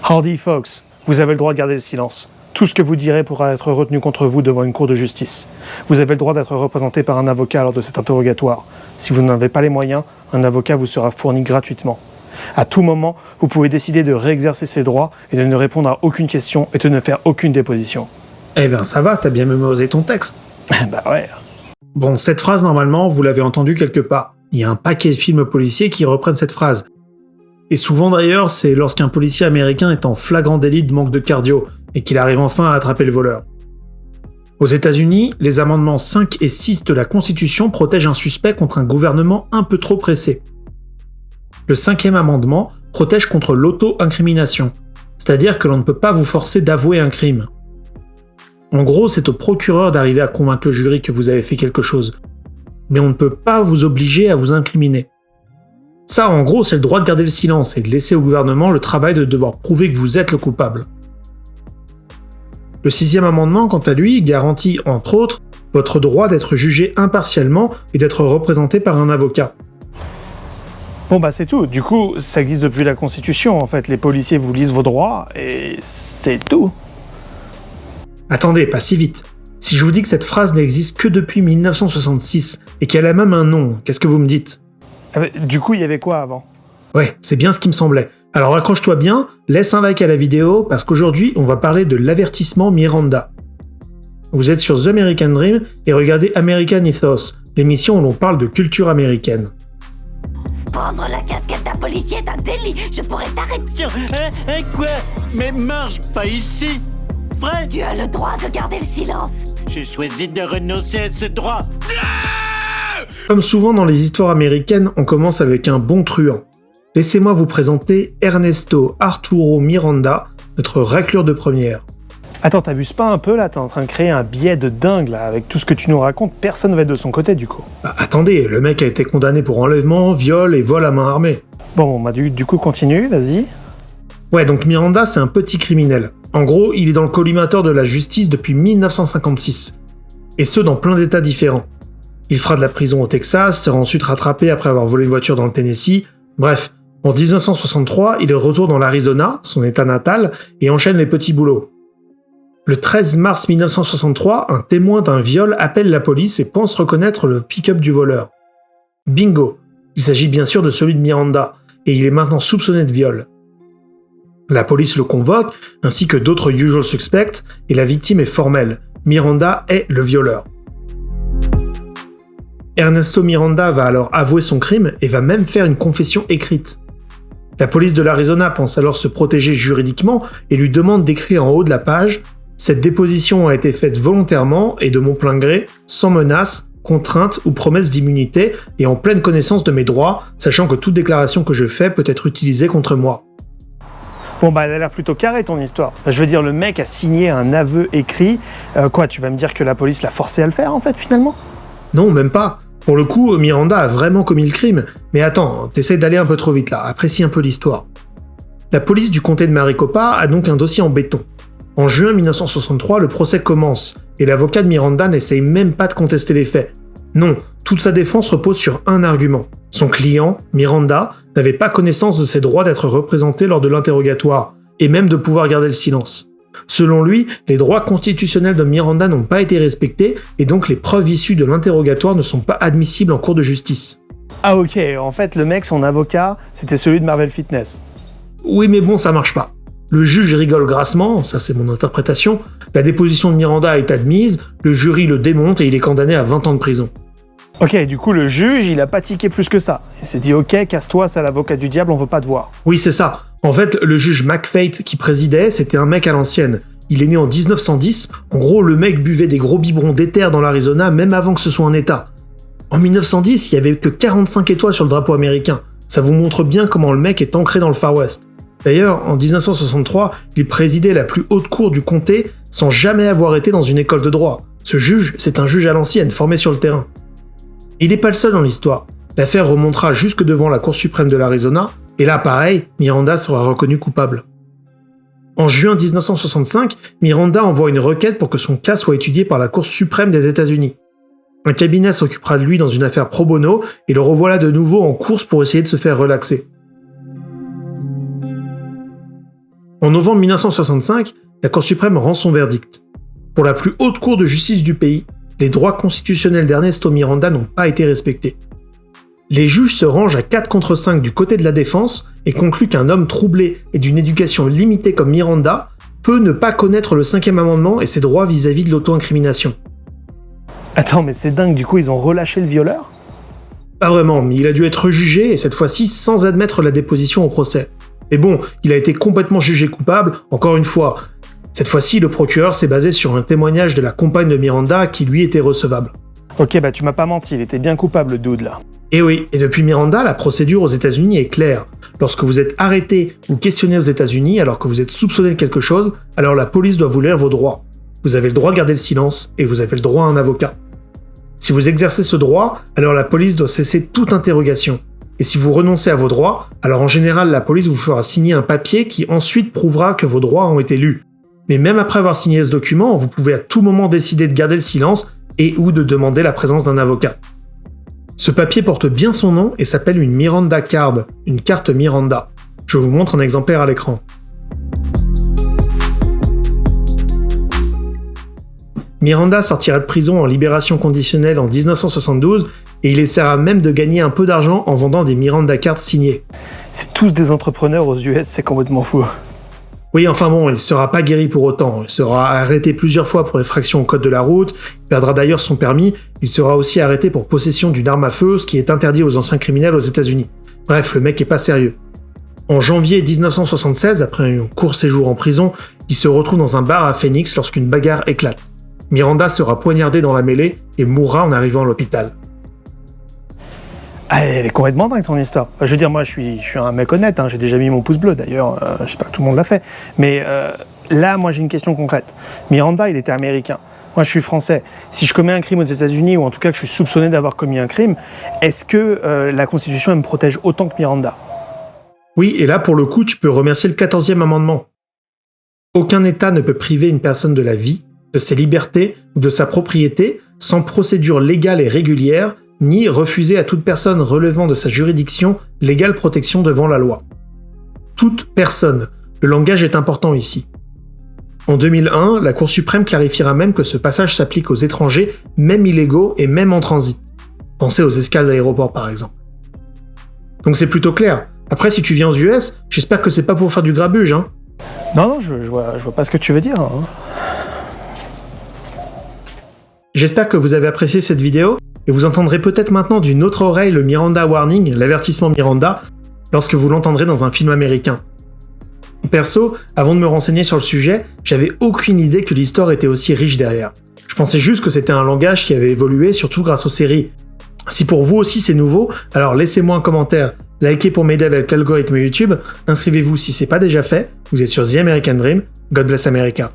Hardy Fox, vous avez le droit de garder le silence. Tout ce que vous direz pourra être retenu contre vous devant une cour de justice. Vous avez le droit d'être représenté par un avocat lors de cet interrogatoire. Si vous n'en avez pas les moyens, un avocat vous sera fourni gratuitement. À tout moment, vous pouvez décider de réexercer ces droits et de ne répondre à aucune question et de ne faire aucune déposition. Eh ben ça va, t'as bien mémorisé ton texte. Bah ouais. Bon, cette phrase, normalement, vous l'avez entendue quelque part. Il y a un paquet de films policiers qui reprennent cette phrase. Et souvent d'ailleurs, c'est lorsqu'un policier américain est en flagrant délit de manque de cardio et qu'il arrive enfin à attraper le voleur. Aux États-Unis, les amendements 5 et 6 de la Constitution protègent un suspect contre un gouvernement un peu trop pressé. Le 5e amendement protège contre l'auto-incrimination, c'est-à-dire que l'on ne peut pas vous forcer d'avouer un crime. En gros, c'est au procureur d'arriver à convaincre le jury que vous avez fait quelque chose, mais on ne peut pas vous obliger à vous incriminer. Ça, en gros, c'est le droit de garder le silence et de laisser au gouvernement le travail de devoir prouver que vous êtes le coupable. Le 6e amendement, quant à lui, garantit, entre autres, votre droit d'être jugé impartialement et d'être représenté par un avocat. Bon bah c'est tout, du coup ça existe depuis la Constitution en fait, les policiers vous lisent vos droits et c'est tout. Attendez, pas si vite. Si je vous dis que cette phrase n'existe que depuis 1966 et qu'elle a même un nom, qu'est-ce que vous me dites ? Du coup il y avait quoi avant ? Ouais, c'est bien ce qui me semblait. Alors accroche-toi bien, laisse un like à la vidéo parce qu'aujourd'hui on va parler de l'avertissement Miranda. Vous êtes sur The American Dream et regardez American Ethos, l'émission où l'on parle de culture américaine. Prendre la casquette d'un policier est un délit. Je pourrais t'arrêter. Quoi ? Mais marche pas ici. Fred, Tu as le droit de garder le silence. j'ai choisi de renoncer à ce droit. Comme souvent dans les histoires américaines, on commence avec un bon truand. Laissez-moi vous présenter Ernesto Arturo Miranda, notre raclure de première. Attends, t'abuses pas un peu là, t'es en train de créer un biais de dingue là, avec tout ce que tu nous racontes, personne va être de son côté du coup. Bah, attendez, le mec a été condamné pour enlèvement, viol et vol à main armée. Bon bah du coup continue, vas-y. Ouais, donc Miranda, c'est un petit criminel. En gros, il est dans le collimateur de la justice depuis 1956. Et ce, dans plein d'états différents. Il fera de la prison au Texas, sera ensuite rattrapé après avoir volé une voiture dans le Tennessee. Bref, en 1963, il est de retour dans l'Arizona, son état natal, et enchaîne les petits boulots. Le 13 mars 1963, un témoin d'un viol appelle la police et pense reconnaître le pick-up du voleur. Bingo! Il s'agit bien sûr de celui de Miranda, et il est maintenant soupçonné de viol. La police le convoque, ainsi que d'autres usual suspects, et la victime est formelle. Miranda est le violeur. Ernesto Miranda va alors avouer son crime et va même faire une confession écrite. La police de l'Arizona pense alors se protéger juridiquement et lui demande d'écrire en haut de la page « Cette déposition a été faite volontairement et de mon plein gré, sans menace, contrainte ou promesse d'immunité et en pleine connaissance de mes droits, sachant que toute déclaration que je fais peut être utilisée contre moi. » Bon bah elle a l'air plutôt carrée ton histoire. Je veux dire, le mec a signé un aveu écrit. Quoi, tu vas me dire que la police l'a forcé à le faire en fait finalement ? Non, même pas. Pour le coup, Miranda a vraiment commis le crime. Mais attends, t'essaies d'aller un peu trop vite là, apprécie un peu l'histoire. La police du comté de Maricopa a donc un dossier en béton. En juin 1963, le procès commence, et l'avocat de Miranda n'essaye même pas de contester les faits. Non, toute sa défense repose sur un argument. Son client, Miranda, n'avait pas connaissance de ses droits d'être représenté lors de l'interrogatoire, et même de pouvoir garder le silence. Selon lui, les droits constitutionnels de Miranda n'ont pas été respectés, et donc les preuves issues de l'interrogatoire ne sont pas admissibles en cour de justice. Ah ok, en fait le mec, son avocat, c'était celui de Marvel Fitness. Oui mais bon, ça marche pas. Le juge rigole grassement, ça c'est mon interprétation, la déposition de Miranda est admise, le jury le démonte et il est condamné à 20 ans de prison. Ok, du coup le juge, il a pas tiqué plus que ça. Il s'est dit ok, casse-toi, c'est l'avocat du diable, on veut pas te voir. Oui, c'est ça. En fait, le juge McFate qui présidait, c'était un mec à l'ancienne. Il est né en 1910. En gros, le mec buvait des gros biberons d'éther dans l'Arizona même avant que ce soit un état. En 1910, il y avait que 45 étoiles sur le drapeau américain. Ça vous montre bien comment le mec est ancré dans le Far West. D'ailleurs, en 1963, il présidait la plus haute cour du comté sans jamais avoir été dans une école de droit. Ce juge, c'est un juge à l'ancienne, formé sur le terrain. Il n'est pas le seul dans l'histoire. L'affaire remontera jusque devant la Cour suprême de l'Arizona, et là, pareil, Miranda sera reconnu coupable. En juin 1965, Miranda envoie une requête pour que son cas soit étudié par la Cour suprême des États-Unis. Un cabinet s'occupera de lui dans une affaire pro bono, et le revoilà de nouveau en course pour essayer de se faire relaxer. En novembre 1965, la Cour suprême rend son verdict. Pour la plus haute cour de justice du pays, les droits constitutionnels d'Ernesto Miranda n'ont pas été respectés. Les juges se rangent à 4 contre 5 du côté de la défense et concluent qu'un homme troublé et d'une éducation limitée comme Miranda peut ne pas connaître le 5e amendement et ses droits vis-à-vis de l'auto-incrimination. Attends, mais c'est dingue, du coup ils ont relâché le violeur? Pas vraiment, mais il a dû être jugé et cette fois-ci sans admettre la déposition au procès. Mais bon, il a été complètement jugé coupable, encore une fois. Cette fois-ci, le procureur s'est basé sur un témoignage de la compagne de Miranda qui lui était recevable. Ok, bah tu m'as pas menti, il était bien coupable le dude là. Et oui, et depuis Miranda, la procédure aux États-Unis est claire. Lorsque vous êtes arrêté ou questionné aux États-Unis alors que vous êtes soupçonné de quelque chose, alors la police doit vous lire vos droits. Vous avez le droit de garder le silence et vous avez le droit à un avocat. Si vous exercez ce droit, alors la police doit cesser toute interrogation. Et si vous renoncez à vos droits, alors en général la police vous fera signer un papier qui ensuite prouvera que vos droits ont été lus. Mais même après avoir signé ce document, vous pouvez à tout moment décider de garder le silence et ou de demander la présence d'un avocat. Ce papier porte bien son nom et s'appelle une Miranda Card, une carte Miranda. Je vous montre un exemplaire à l'écran. Miranda sortira de prison en libération conditionnelle en 1972 et il essaiera même de gagner un peu d'argent en vendant des Miranda Cards signés. C'est tous des entrepreneurs aux US, c'est complètement fou. Oui, enfin bon, il ne sera pas guéri pour autant. Il sera arrêté plusieurs fois pour infraction au code de la route, il perdra d'ailleurs son permis, il sera aussi arrêté pour possession d'une arme à feu, ce qui est interdit aux anciens criminels aux États-Unis. Bref, le mec est pas sérieux. En janvier 1976, après un court séjour en prison, il se retrouve dans un bar à Phoenix lorsqu'une bagarre éclate. Miranda sera poignardé dans la mêlée et mourra en arrivant à l'hôpital. Ah, elle est complètement dingue ton histoire. Je veux dire, moi je suis un mec honnête, hein, j'ai déjà mis mon pouce bleu d'ailleurs, je sais pas que tout le monde l'a fait. Mais là, moi j'ai une question concrète. Miranda, il était américain. Moi je suis français. Si je commets un crime aux États-Unis, ou en tout cas que je suis soupçonné d'avoir commis un crime, est-ce que la Constitution elle me protège autant que Miranda? Oui, et là pour le coup, tu peux remercier le 14e amendement. Aucun État ne peut priver une personne de la vie, de ses libertés ou de sa propriété sans procédure légale et régulière, ni refuser à toute personne relevant de sa juridiction l'égale protection devant la loi. Toute personne. Le langage est important ici. En 2001, la Cour suprême clarifiera même que ce passage s'applique aux étrangers, même illégaux et même en transit. Pensez aux escales d'aéroport par exemple. Donc c'est plutôt clair. Après, si tu viens aux US, j'espère que c'est pas pour faire du grabuge, hein. Non, je vois pas ce que tu veux dire. Hein. J'espère que vous avez apprécié cette vidéo, et vous entendrez peut-être maintenant d'une autre oreille le Miranda Warning, l'avertissement Miranda, lorsque vous l'entendrez dans un film américain. Perso, avant de me renseigner sur le sujet, j'avais aucune idée que l'histoire était aussi riche derrière. Je pensais juste que c'était un langage qui avait évolué, surtout grâce aux séries. Si pour vous aussi c'est nouveau, alors laissez-moi un commentaire, likez pour m'aider avec l'algorithme YouTube, inscrivez-vous si c'est pas déjà fait, vous êtes sur The American Dream, God bless America.